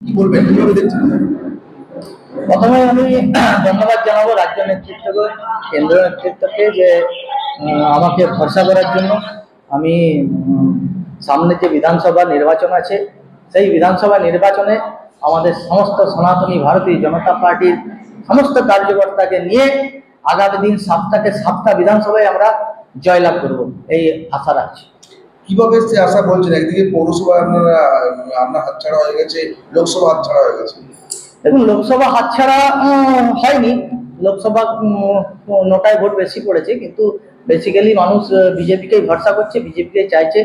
কি বলবেন কিভাবে দেখছেন? প্রথমে আমি ধন্যবাদ জানাবো রাজ্য নেতৃত্বকে, কেন্দ্র নেতৃত্বকে যে আমাকে ভরসা করার জন্য। আমি সামনে যে বিধানসভা নির্বাচন আছে সেই বিধানসভা নির্বাচনে আমাদের সমস্ত সনাতনী ভারতীয় জনতা পার্টির সমস্ত কার্যকর্তাকে নিয়ে আগামী দিন 7টাকে 7টা বিধানসভায় আমরা জয়লাভ করব এই আশা রাখছি। কিভাবে সে আশা বলছেন? একদিকে পৌরসভা আপনার হাতছাড়া হয়ে গেছে, লোকসভা হাতছাড়া হয়ে গেছে। দেখুন, লোকসভা হাতছাড়া হয়নি। লোকসভা 9টায় ভোট বেশি পড়েছে, কিন্তু বেসিক্যালি মানুষ বিজেপিকেই ভরসা করছে, বিজেপিকে চাইছে।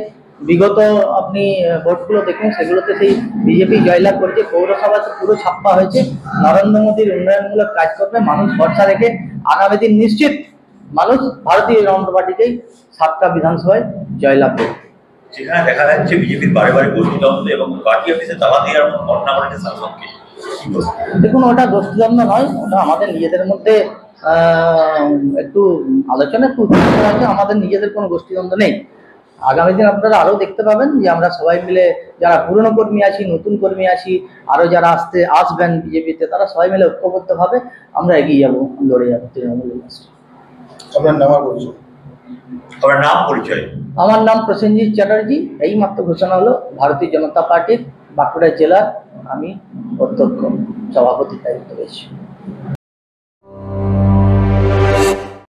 বিগত আপনি ভোটগুলো দেখুন, সেগুলোতে সেই বিজেপি জয়লাভ করেছে। পৌরসভাতে পুরো ছাপ্পা হয়েছে। নরেন্দ্র মোদীর উন্নয়নমূলক কাজ করবে, মানুষ ভরসা রেখে আগামী দিন নিশ্চিত মানুষ ভারতীয় জনতা পার্টিকেই 7টা বিধানসভায় জয়লাভ করবে। সেখানে দেখা যাচ্ছে বিজেপির বারে বারে গোষ্ঠীদ্বন্দ্ব এবং পার্টি অফিসে তালা দেওয়ার ঘটনা ঘটেছে শাসককে। দেখুন, ওটা গোষ্ঠীদ্বন্দ্ব নয়, ওটা আমাদের নিজেদের মধ্যে একটু আলোচনা, একটু আছে। আমাদের নিজেদের কোনো গোষ্ঠীদ্বন্দ্ব নেই। আগামী দিন আপনারা আরো দেখতে পাবেন যে আমরা সবাই মিলে, যারা পুরনো কর্মী আছি, নতুন কর্মী আছি, আরো যারা আসবেন বিজেপিতে, তারা সবাই মিলে ঐক্যবদ্ধভাবে আমরা এগিয়ে যাবো, লড়ে যাবো তৃণমূলের কাছে। আপনার নাম আর পরিচয়? আপনার নাম পরিচয়? আমার নাম প্রসেনজিৎ চ্যাটার্জি। এই মাত্র ঘোষণা হলো ভারতীয় জনতা পার্টির বাঁকুড়া জেলার আমি অধ্যক্ষ, সভাপতি দায়িত্ব রয়েছে।